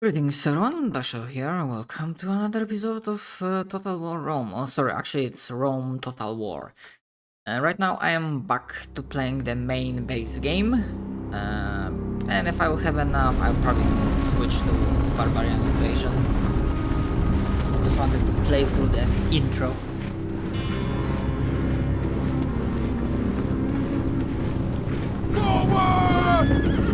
Greetings everyone, Basho here, welcome to another episode of Total War Rome. Oh sorry, actually it's Rome Total War. Right now I am back to playing the main base game. And if I will have enough, I'll probably switch to Barbarian Invasion. Just wanted to play through the intro. Forward!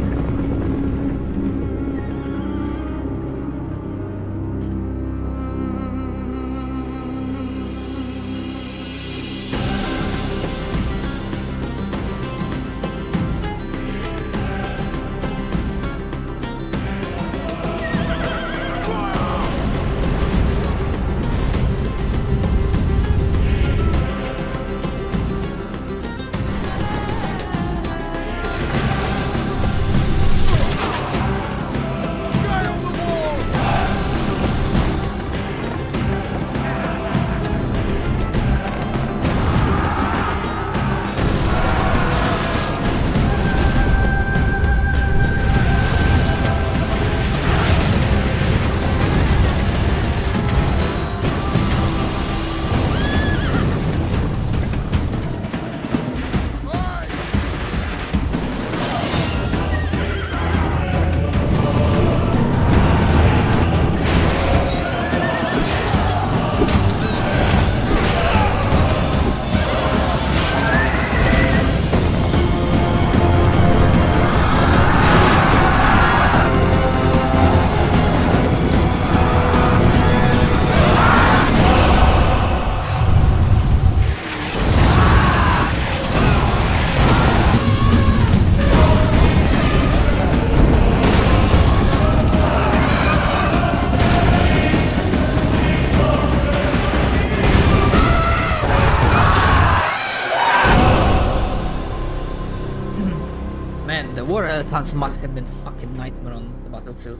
War elephants must have been fucking nightmare on the battlefield.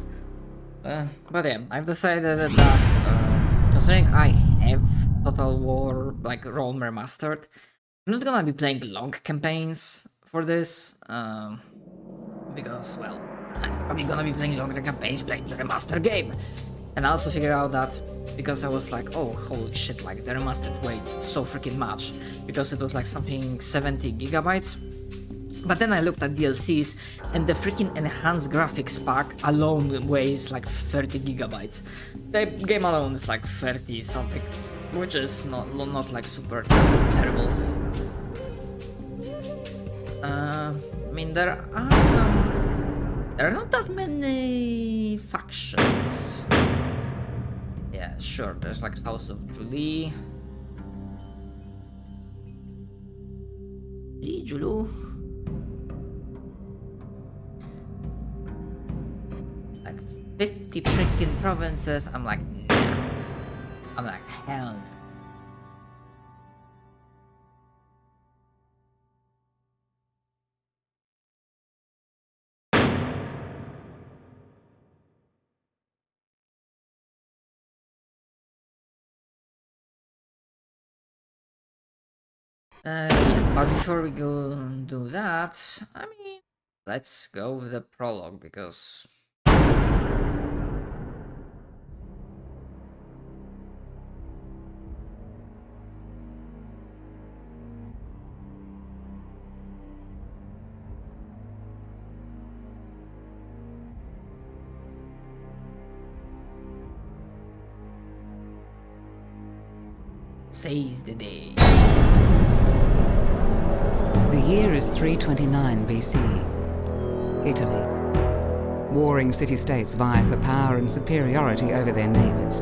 But yeah, I've decided that considering I have Total War like Rome remastered, I'm not gonna be playing long campaigns for this. Because well, I'm probably gonna be playing longer campaigns playing the remastered game. And I also figured out that because I was like, oh holy shit, like the remastered weighs so freaking much. Because it was like something 70 gigabytes. But then I looked at DLCs and the freaking enhanced graphics pack alone weighs like 30 gigabytes. The game alone is like 30 something, which is not like super terrible. I mean there are not that many factions. Yeah, sure, there's like House of Julie. Julu. Like 50 freaking provinces. I'm like, no. I'm like, hell no. Yeah, but before we go do that, I mean, let's go with the prologue because says the day. The year is 329 BC. Italy. Warring city-states vie for power and superiority over their neighbors.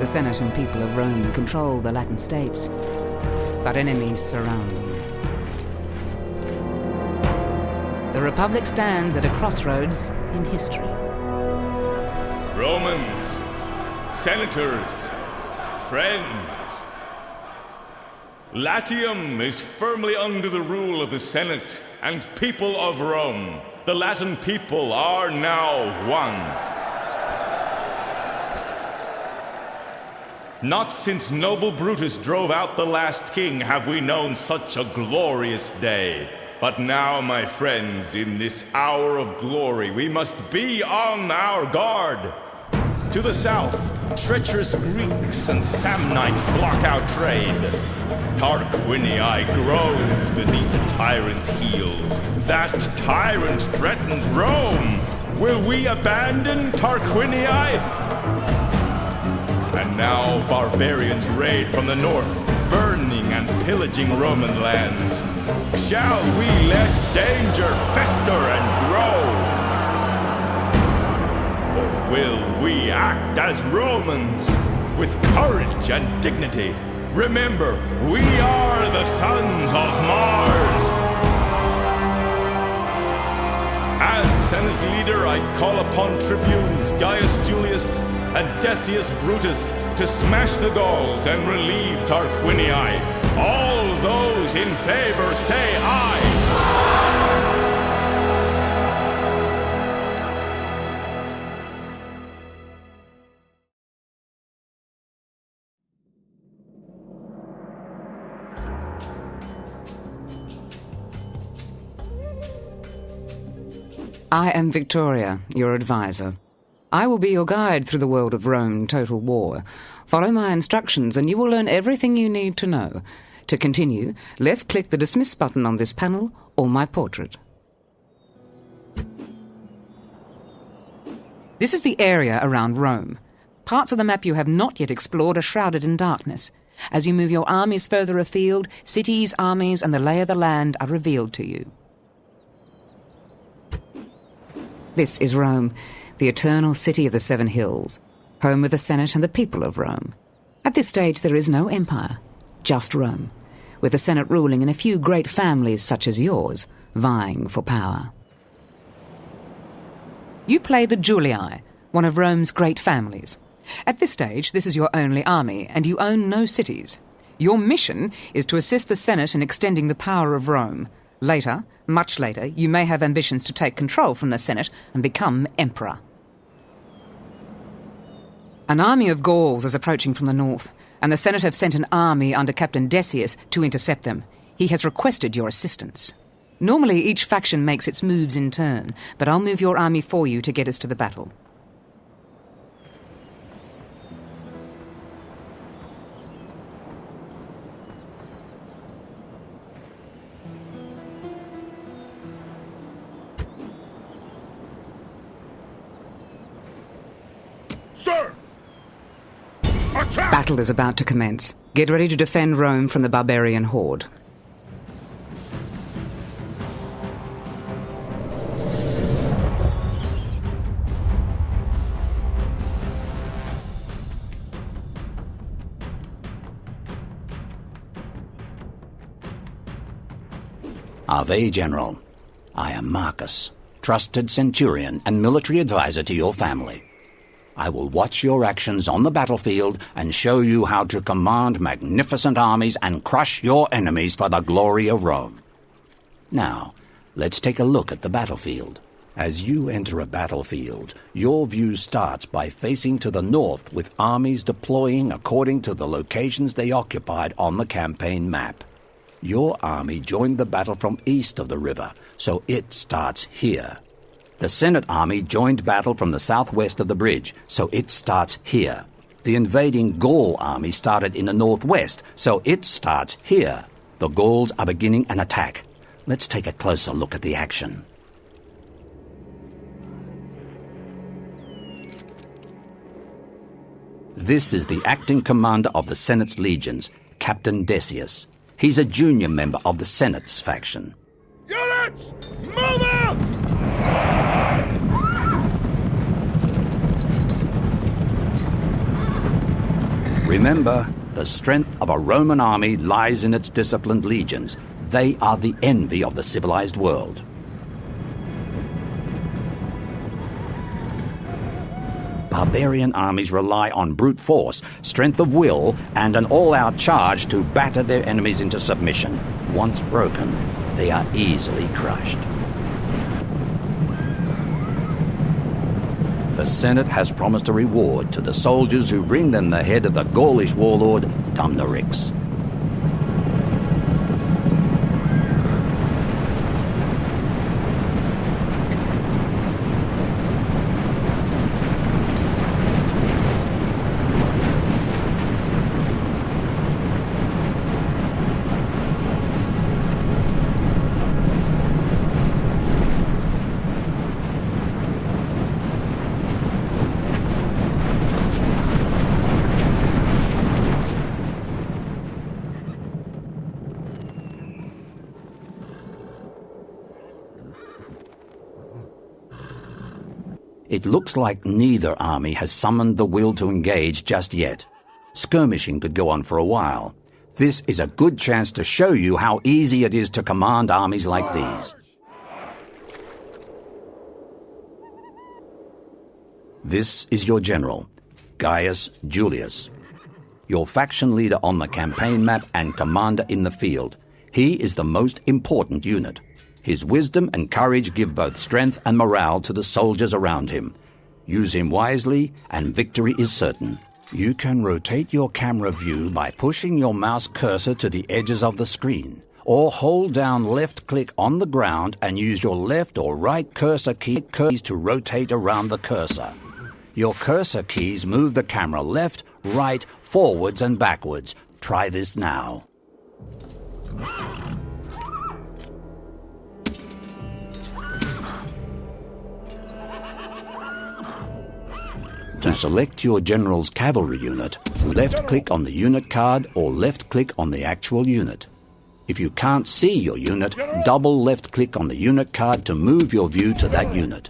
The Senate and people of Rome control the Latin states, but enemies surround them. The Republic stands at a crossroads in history. Romans, senators, friends. Latium is firmly under the rule of the Senate and people of Rome. The Latin people are now one. Not since noble Brutus drove out the last king have we known such a glorious day. But now, my friends, in this hour of glory, we must be on our guard. To the south, treacherous Greeks and Samnites block our trade. Tarquinii groans beneath the tyrant's heel. That tyrant threatens Rome. Will we abandon Tarquinii? And now barbarians raid from the north, burning and pillaging Roman lands. Shall we let danger fester and grow? Or will we act as Romans, with courage and dignity? Remember, we are the sons of Mars! As Senate leader, I call upon tribunes Gaius Julius and Decius Brutus to smash the Gauls and relieve Tarquinii. All those in favor say aye! I am Victoria, your advisor. I will be your guide through the world of Rome Total War. Follow my instructions and you will learn everything you need to know. To continue, left-click the Dismiss button on this panel or my portrait. This is the area around Rome. Parts of the map you have not yet explored are shrouded in darkness. As you move your armies further afield, cities, armies, and the lay of the land are revealed to you. This is Rome, the eternal city of the Seven Hills, home of the Senate and the people of Rome. At this stage there is no empire, just Rome, with the Senate ruling and a few great families such as yours vying for power. You play the Julii, one of Rome's great families. At this stage this is your only army and you own no cities. Your mission is to assist the Senate in extending the power of Rome. Later, much later, you may have ambitions to take control from the Senate and become emperor. An army of Gauls is approaching from the north, and the Senate have sent an army under Captain Decius to intercept them. He has requested your assistance. Normally, each faction makes its moves in turn, but I'll move your army for you to get us to the battle. Sir! Attack! Battle is about to commence. Get ready to defend Rome from the barbarian horde. Ave, General. I am Marcus, trusted centurion and military advisor to your family. I will watch your actions on the battlefield and show you how to command magnificent armies and crush your enemies for the glory of Rome. Now, let's take a look at the battlefield. As you enter a battlefield, your view starts by facing to the north with armies deploying according to the locations they occupied on the campaign map. Your army joined the battle from east of the river, so it starts here. The Senate army joined battle from the southwest of the bridge, so it starts here. The invading Gaul army started in the northwest, so it starts here. The Gauls are beginning an attack. Let's take a closer look at the action. This is the acting commander of the Senate's legions, Captain Decius. He's a junior member of the Senate's faction. Units! Move out! Remember, the strength of a Roman army lies in its disciplined legions. They are the envy of the civilized world. Barbarian armies rely on brute force, strength of will, and an all-out charge to batter their enemies into submission. Once broken, they are easily crushed. The Senate has promised a reward to the soldiers who bring them the head of the Gaulish warlord, Dumnorix. It looks like neither army has summoned the will to engage just yet. Skirmishing could go on for a while. This is a good chance to show you how easy it is to command armies like these. This is your general, Gaius Julius, your faction leader on the campaign map and commander in the field. He is the most important unit. His wisdom and courage give both strength and morale to the soldiers around him. Use him wisely and victory is certain. You can rotate your camera view by pushing your mouse cursor to the edges of the screen, or hold down left-click on the ground and use your left or right cursor keys to rotate around the cursor. Your cursor keys move the camera left, right, forwards and backwards. Try this now. To select your general's cavalry unit, left-click on the unit card or left-click on the actual unit. If you can't see your unit, double left-click on the unit card to move your view to that unit.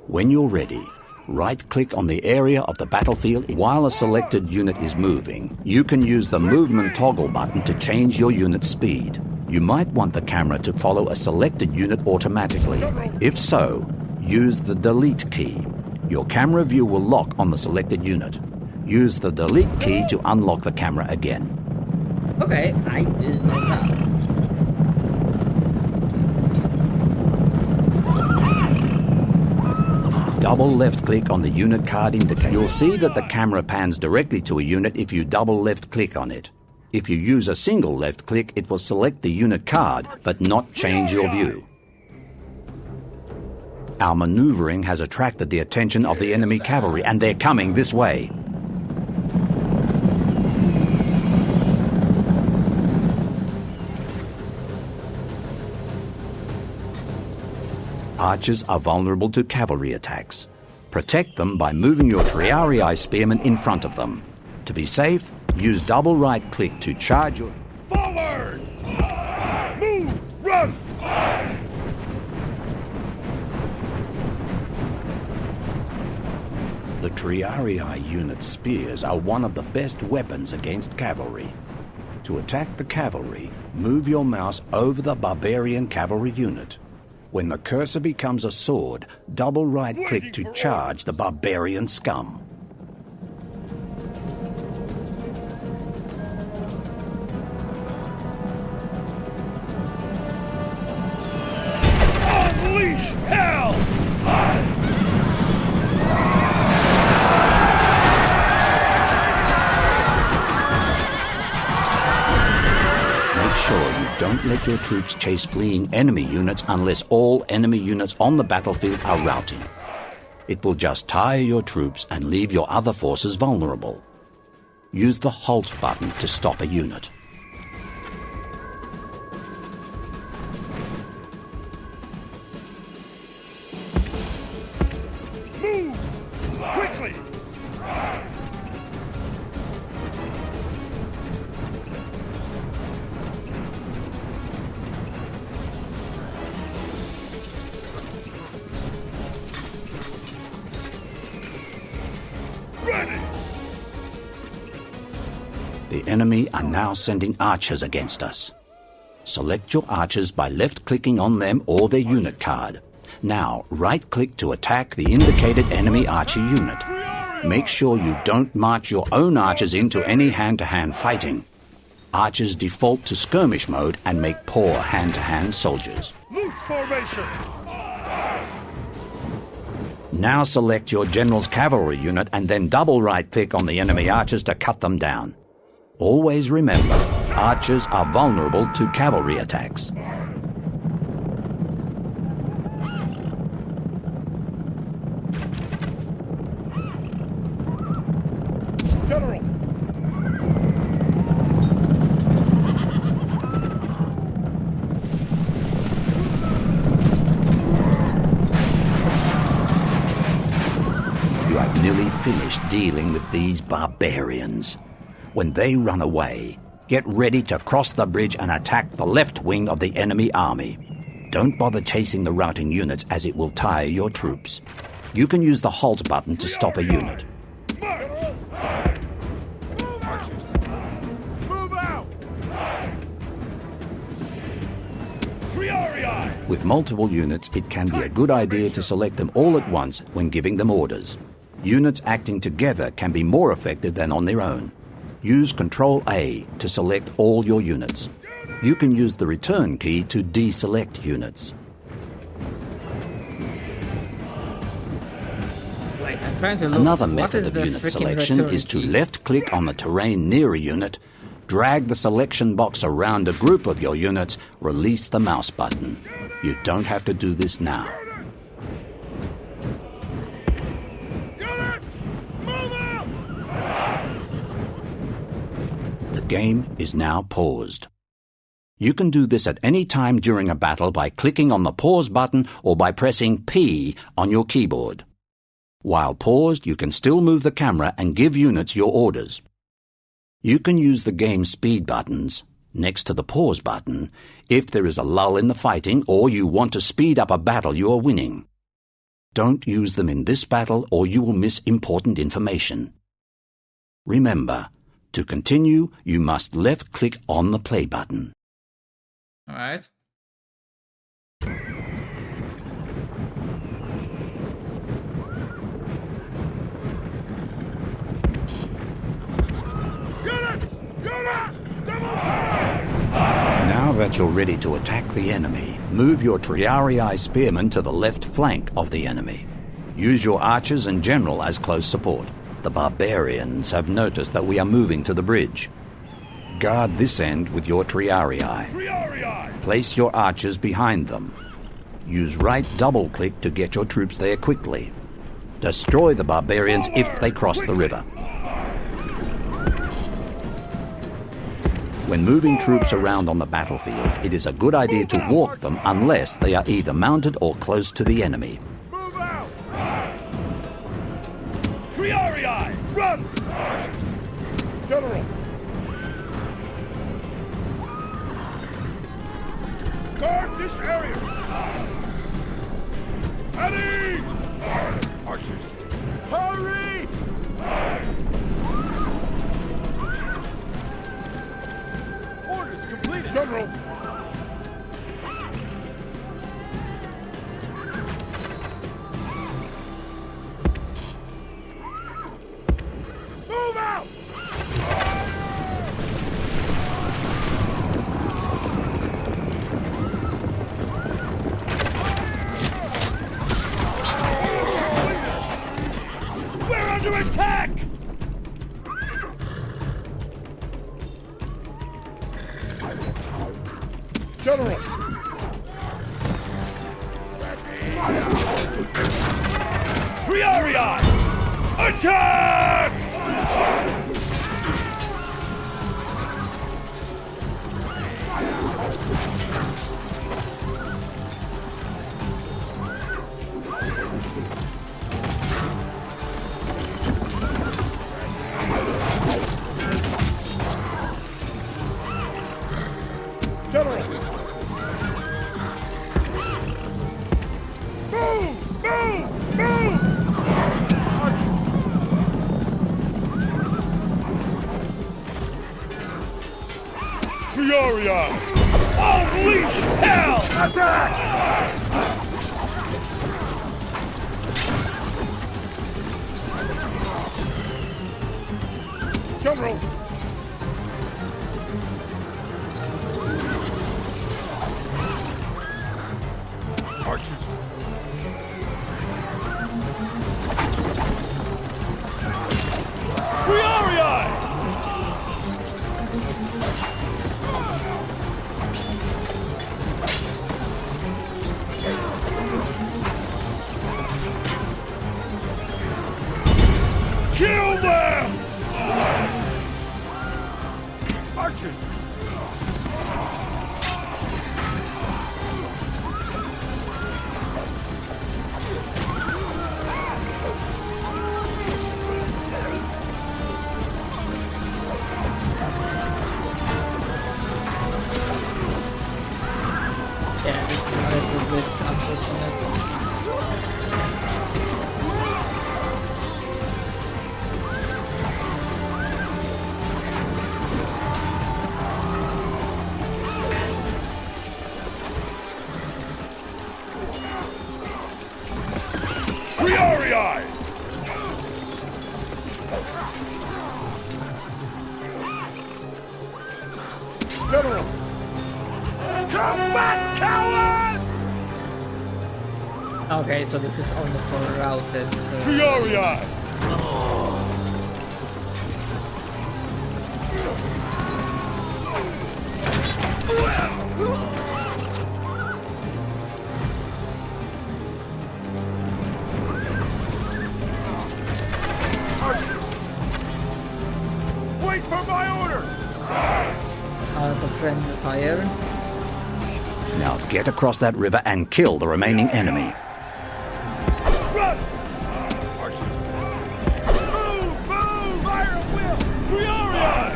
When you're ready, right-click on the area of the battlefield. While a selected unit is moving, you can use the movement toggle button to change your unit's speed. You might want the camera to follow a selected unit automatically. If so, use the delete key. Your camera view will lock on the selected unit. Use the delete key to unlock the camera again. Okay, I did not have. Double left-click on the unit card indicator. You'll see that the camera pans directly to a unit if you double left-click on it. If you use a single left-click, it will select the unit card, but not change your view. Our maneuvering has attracted the attention of the enemy cavalry, and they're coming this way. Archers are vulnerable to cavalry attacks. Protect them by moving your Triarii spearmen in front of them. To be safe, use double right-click to charge your... Forward! Move! Run! The Triarii unit spears are one of the best weapons against cavalry. To attack the cavalry, move your mouse over the barbarian cavalry unit. When the cursor becomes a sword, double right-click to charge the barbarian scum. Unleash hell! Make sure you don't let your troops chase fleeing enemy units unless all enemy units on the battlefield are routing. It will just tire your troops and leave your other forces vulnerable. Use the halt button to stop a unit. Move! Quickly! Ready! The enemy are now sending archers against us. Select your archers by left-clicking on them or their unit card. Now, right-click to attack the indicated enemy archer unit. Make sure you don't march your own archers into any hand-to-hand fighting. Archers default to skirmish mode and make poor hand-to-hand soldiers. Loose formation! Now select your general's cavalry unit and then double right-click on the enemy archers to cut them down. Always remember, archers are vulnerable to cavalry attacks. General! You have nearly finished dealing with these barbarians. When they run away, get ready to cross the bridge and attack the left wing of the enemy army. Don't bother chasing the routing units as it will tire your troops. You can use the halt button to stop a unit. Move out! With multiple units, it can be a good idea to select them all at once when giving them orders. Units acting together can be more effective than on their own. Use Ctrl-A to select all your units. You can use the return key to deselect units. Wait, I'm trying to look. Another What method is of the unit freaking selection return is to key? left-click on the terrain near a unit, drag the selection box around a group of your units, release the mouse button. You don't have to do this now. The game is now paused. You can do this at any time during a battle by clicking on the pause button or by pressing P on your keyboard. While paused, you can still move the camera and give units your orders. You can use the game speed buttons next to the pause button if there is a lull in the fighting or you want to speed up a battle you are winning. Don't use them in this battle or you will miss important information. Remember, to continue, you must left-click on the play button. Alright. Now that you're ready to attack the enemy, move your Triarii spearmen to the left flank of the enemy. Use your archers and general as close support. The barbarians have noticed that we are moving to the bridge. Guard this end with your Triarii. Place your archers behind them. Use right double-click to get your troops there quickly. Destroy the barbarians if they cross the river. When moving troops around on the battlefield, it is a good idea to walk them unless they are either mounted or close to the enemy. Move out! Triarii! Run! General! Guard this area! Ready! Archers! Hurry! Orders completed! General! Move out! We're under attack! General! Triarii! Attack! General! Move! Move! Move! Triarii! Unleash hell! Attack! General! Archers! Archers! Yeah, this is a little bit unfortunate. Triarii! General! Come back, coward! Okay, so this is only for routed. Triarii! Wait for my order! The friendly fire. Now get across that river and kill the remaining enemy. Run! Archers! Move! Move! Fire at will! Triarii!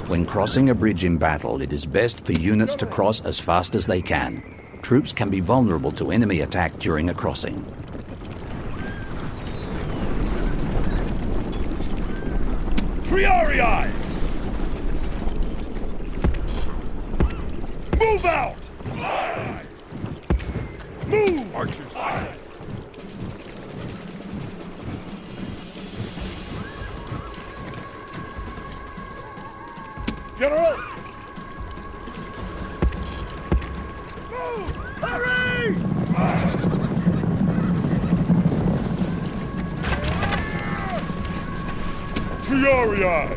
When crossing a bridge in battle, it is best for units to cross as fast as they can. Troops can be vulnerable to enemy attack during a crossing. Triarii! Move out! Move! Archers! General! Move! Hurry! Triarii!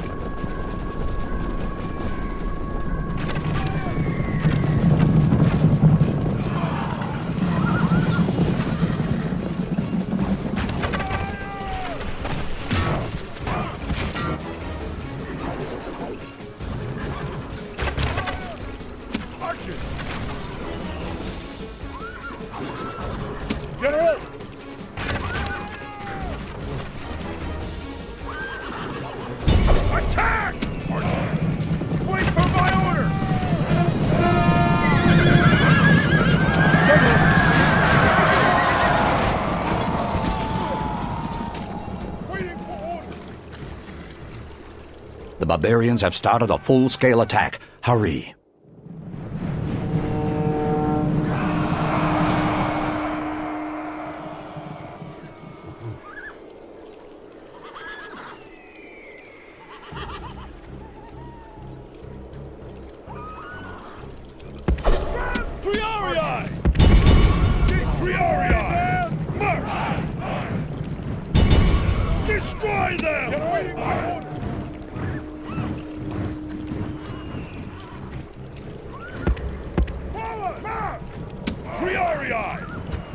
Archers! General! Attack! Archers! Wait for my order! Waiting for orders! The barbarians have started a full-scale attack. Hurry! Triarii! Triarii! March! Destroy them! Waiting for orders! Forward! March! Triarii!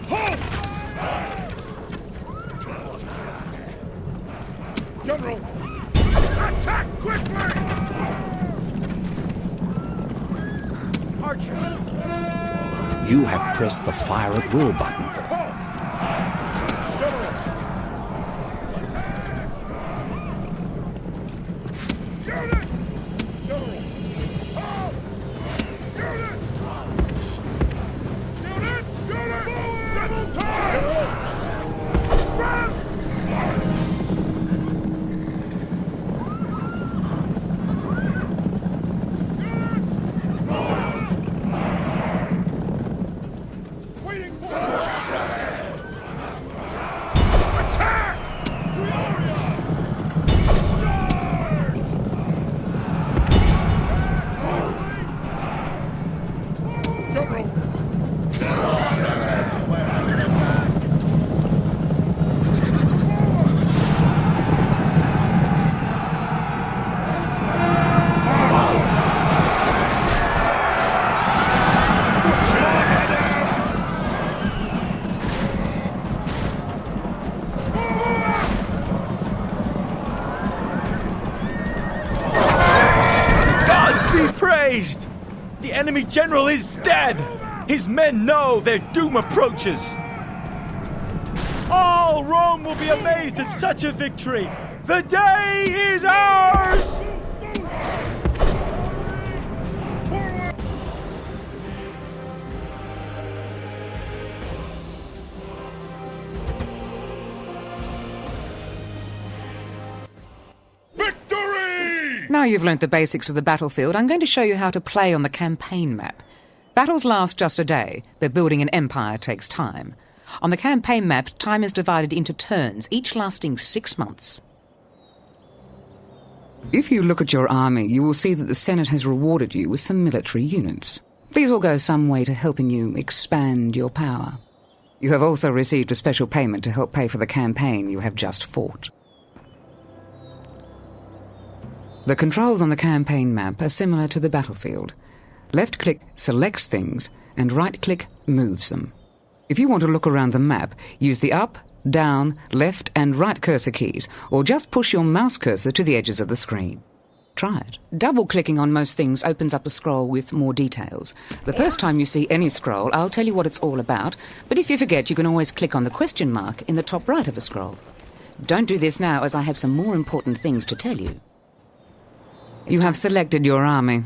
Halt! General! Attack quickly! Archers! You have pressed the fire at will button. Unit! General! Halt! Unit! Unit! Unit! Forward! Double time! Run! Waiting for orders! amazed! The enemy general is dead! His men know their doom approaches! All Rome will be amazed at such a victory! The day is ours! Victory! Now you've learnt the basics of the battlefield, I'm going to show you how to play on the campaign map. Battles last just a day, but building an empire takes time. On the campaign map, time is divided into turns, each lasting 6 months. If you look at your army, you will see that the Senate has rewarded you with some military units. These will go some way to helping you expand your power. You have also received a special payment to help pay for the campaign you have just fought. The controls on the campaign map are similar to the battlefield. Left-click selects things, and right-click moves them. If you want to look around the map, use the up, down, left and right cursor keys, or just push your mouse cursor to the edges of the screen. Try it. Double-clicking on most things opens up a scroll with more details. The first time you see any scroll, I'll tell you what it's all about, but if you forget, you can always click on the question mark in the top right of a scroll. Don't do this now, as I have some more important things to tell you. You have selected your army.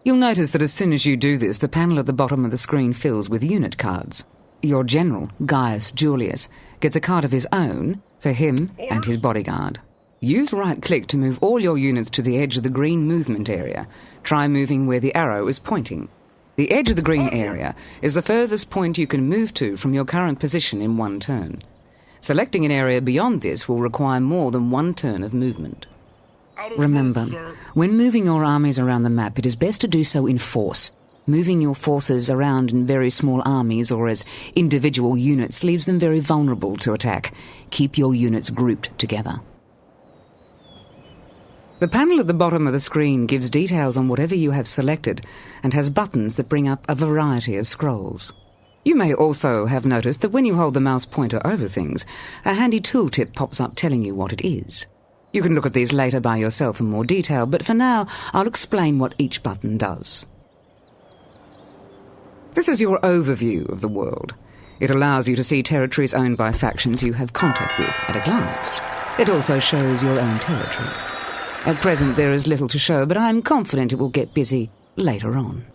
You'll notice that as soon as you do this, the panel at the bottom of the screen fills with unit cards. Your general, Gaius Julius, gets a card of his own for him and his bodyguard. Use right-click to move all your units to the edge of the green movement area. Try moving where the arrow is pointing. The edge of the green area is the furthest point you can move to from your current position in one turn. Selecting an area beyond this will require more than one turn of movement. Remember, when moving your armies around the map, it is best to do so in force. Moving your forces around in very small armies or as individual units leaves them very vulnerable to attack. Keep your units grouped together. The panel at the bottom of the screen gives details on whatever you have selected and has buttons that bring up a variety of scrolls. You may also have noticed that when you hold the mouse pointer over things, a handy tooltip pops up telling you what it is. You can look at these later by yourself in more detail, but for now, I'll explain what each button does. This is your overview of the world. It allows you to see territories owned by factions you have contact with at a glance. It also shows your own territories. At present, there is little to show, but I'm confident it will get busy later on.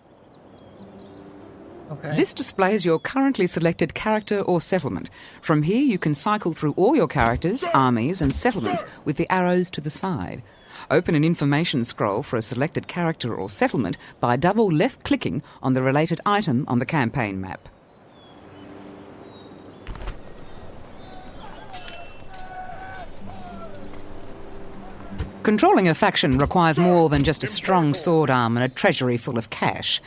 Okay. This displays your currently selected character or settlement. From here, you can cycle through all your characters, armies, and settlements with the arrows to the side. Open an information scroll for a selected character or settlement by double left-clicking on the related item on the campaign map. Controlling a faction requires more than just a strong sword arm and a treasury full of cash.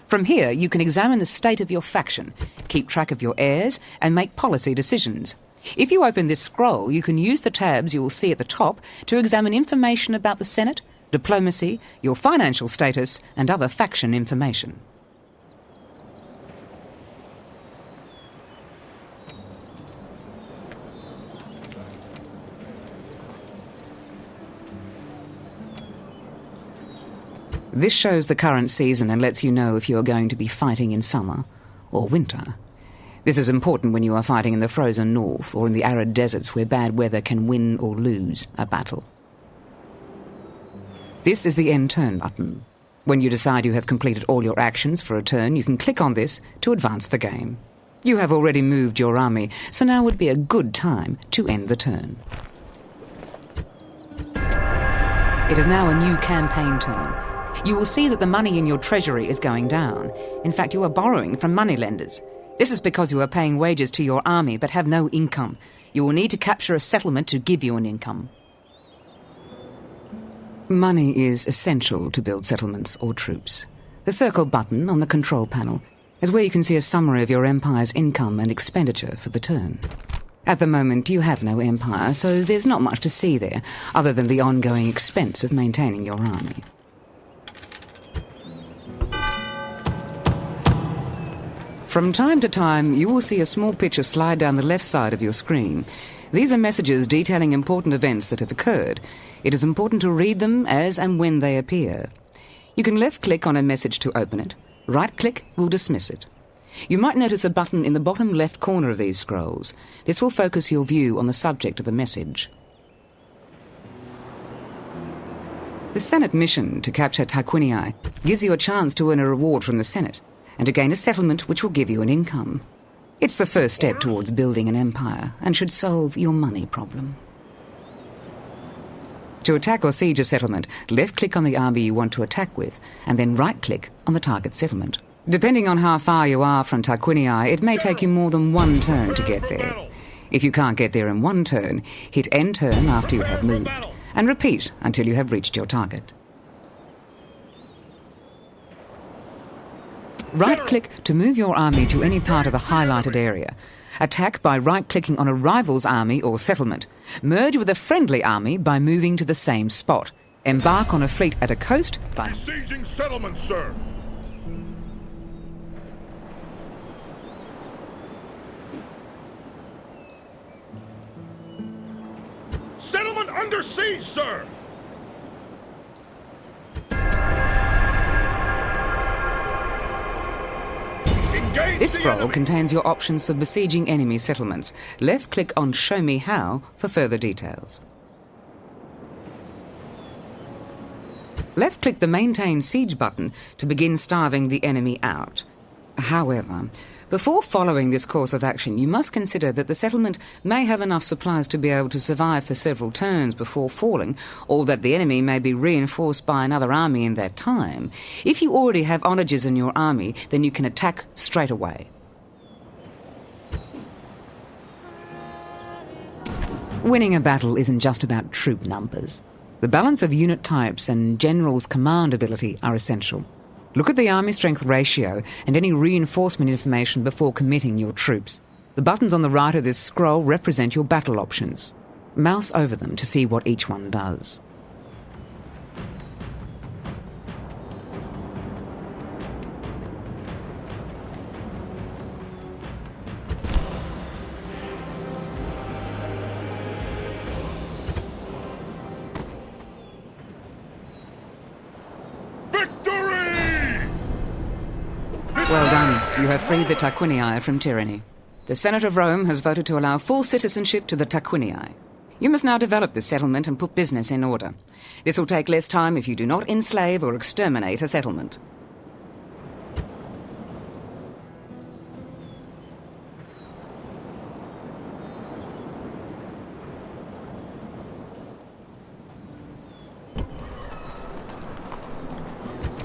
From here, you can examine the state of your faction, keep track of your heirs, and make policy decisions. If you open this scroll, you can use the tabs you will see at the top to examine information about the Senate, diplomacy, your financial status, and other faction information. This shows the current season and lets you know if you are going to be fighting in summer or winter. This is important when you are fighting in the frozen north or in the arid deserts where bad weather can win or lose a battle. This is the end turn button. When you decide you have completed all your actions for a turn, you can click on this to advance the game. You have already moved your army, so now would be a good time to end the turn. It is now a new campaign turn. You will see that the money in your treasury is going down. In fact, you are borrowing from moneylenders. This is because you are paying wages to your army but have no income. You will need to capture a settlement to give you an income. Money is essential to build settlements or troops. The circle button on the control panel is where you can see a summary of your empire's income and expenditure for the turn. At the moment, you have no empire, so there's not much to see there, other than the ongoing expense of maintaining your army. From time to time, you will see a small picture slide down the left side of your screen. These are messages detailing important events that have occurred. It is important to read them as and when they appear. You can left-click on a message to open it. Right-click will dismiss it. You might notice a button in the bottom left corner of these scrolls. This will focus your view on the subject of the message. The Senate mission to capture Tarquinii gives you a chance to earn a reward from the Senate and to gain a settlement which will give you an income. It's the first step towards building an empire and should solve your money problem. To attack or siege a settlement, left-click on the army you want to attack with and then right-click on the target settlement. Depending on how far you are from Tarquinii, it may take you more than one turn to get there. If you can't get there in one turn, hit end turn after you have moved, and repeat until you have reached your target. Right-click to move your army to any part of the highlighted area. Attack by right-clicking on a rival's army or settlement. Merge with a friendly army by moving to the same spot. Embark on a fleet at a coast by... Besieging settlement, sir. Settlement under siege, sir. Engage This the scroll enemy. contains your options for besieging enemy settlements. Left-click on Show Me How for further details. Left-click the Maintain Siege button to begin starving the enemy out. However, before following this course of action, you must consider that the settlement may have enough supplies to be able to survive for several turns before falling, or that the enemy may be reinforced by another army in that time. If you already have onagers in your army, then you can attack straight away. Winning a battle isn't just about troop numbers. The balance of unit types and general's command ability are essential. Look at the army strength ratio and any reinforcement information before committing your troops. The buttons on the right of this scroll represent your battle options. Mouse over them to see what each one does. Well done. You have freed the Tarquinii from tyranny. The Senate of Rome has voted to allow full citizenship to the Tarquinii. You must now develop this settlement and put business in order. This will take less time if you do not enslave or exterminate a settlement.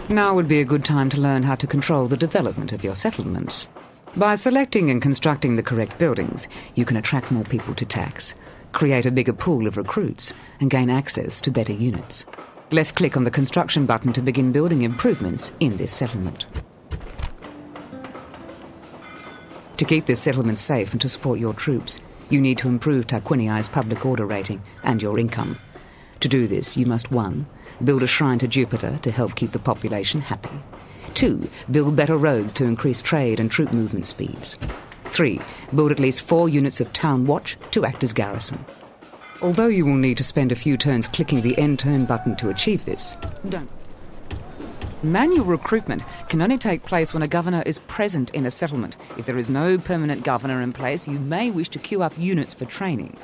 Now would be a good time to learn how to control the development of your settlements. By selecting and constructing the correct buildings, you can attract more people to tax, create a bigger pool of recruits, and gain access to better units. Left-click on the construction button to begin building improvements in this settlement. To keep this settlement safe and to support your troops, you need to improve Tarquinii's public order rating and your income. To do this, you must 1. Build a shrine to Jupiter to help keep the population happy. 2. Build better roads to increase trade and troop movement speeds. 3. Build at least 4 units of town watch to act as garrison. Although you will need to spend a few turns clicking the end turn button to achieve this, don't. Manual recruitment can only take place when a governor is present in a settlement. If there is no permanent governor in place, you may wish to queue up units for training.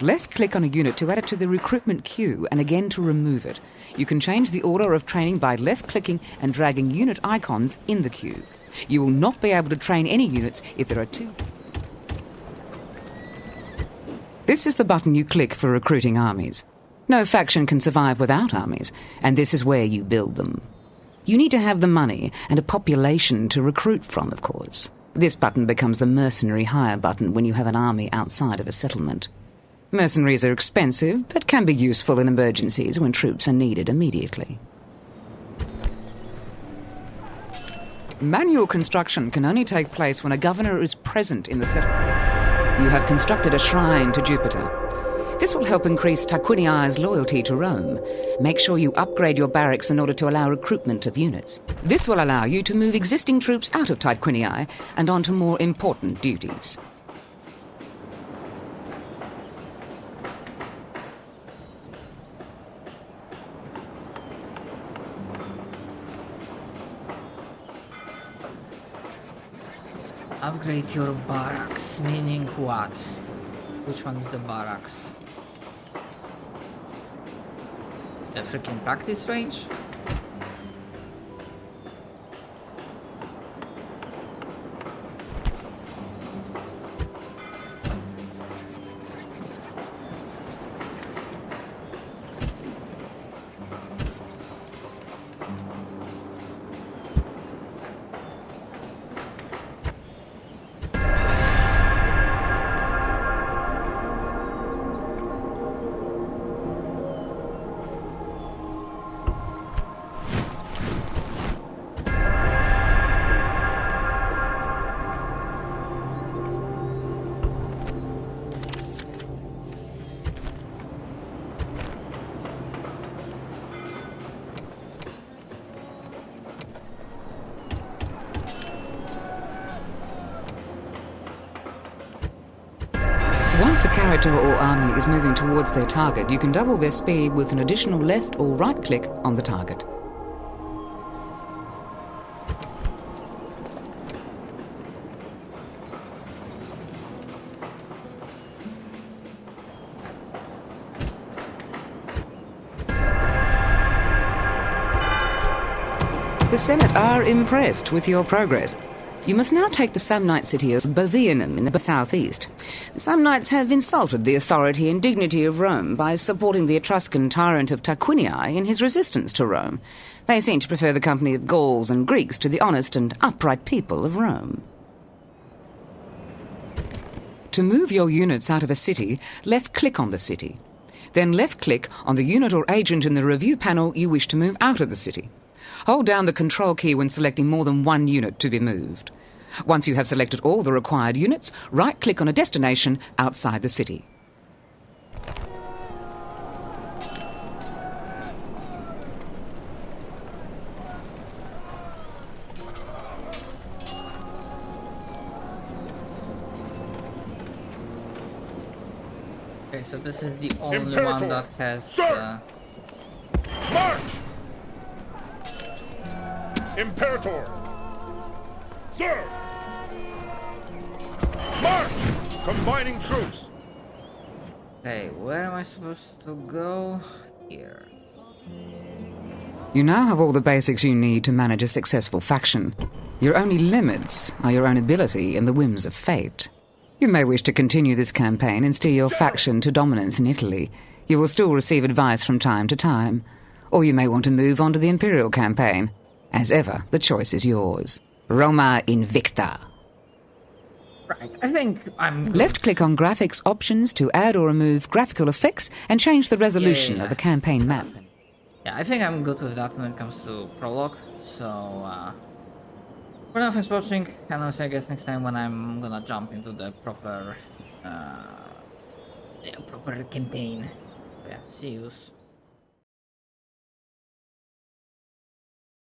Left-click on a unit to add it to the recruitment queue and again to remove it. You can change the order of training by left-clicking and dragging unit icons in the queue. You will not be able to train any units if there are 2. This is the button you click for recruiting armies. No faction can survive without armies, and this is where you build them. You need to have the money and a population to recruit from, of course. This button becomes the mercenary hire button when you have an army outside of a settlement. Mercenaries are expensive, but can be useful in emergencies when troops are needed immediately. Manual construction can only take place when a governor is present in the settlement. You have constructed a shrine to Jupiter. This will help increase Tarquinii's loyalty to Rome. Make sure you upgrade your barracks in order to allow recruitment of units. This will allow you to move existing troops out of Tarquinii and onto more important duties. Upgrade your barracks, meaning what? Which one is the barracks? The freaking practice range? Once a character or army is moving towards their target, you can double their speed with an additional left or right click on the target. The Senate are impressed with your progress. You must now take the Samnite city of Bovianum in the southeast. The Samnites have insulted the authority and dignity of Rome by supporting the Etruscan tyrant of Tarquinii in his resistance to Rome. They seem to prefer the company of Gauls and Greeks to the honest and upright people of Rome. To move your units out of a city, left-click on the city. Then left-click on the unit or agent in the review panel you wish to move out of the city. Hold down the Control key when selecting more than one unit to be moved. Once you have selected all the required units, right-click on a destination outside the city. Okay, so this is the only Imperator! one that has... Sir! March! Imperator! Sir! March! Combining troops! Okay, where am I supposed to go? Here. You now have all the basics you need to manage a successful faction. Your only limits are your own ability and the whims of fate. You may wish to continue this campaign and steer your faction to dominance in Italy. You will still receive advice from time to time. Or you may want to move on to the Imperial campaign. As ever, the choice is yours. Roma Invicta. Right, I think I'm good. Left-click on graphics options to add or remove graphical effects and change the resolution of the campaign map. Yeah, I think I'm good with that when it comes to prologue. So, for now, thanks for watching, and I'll see you guys next time when I'm gonna jump into the proper campaign. Yeah, see yous.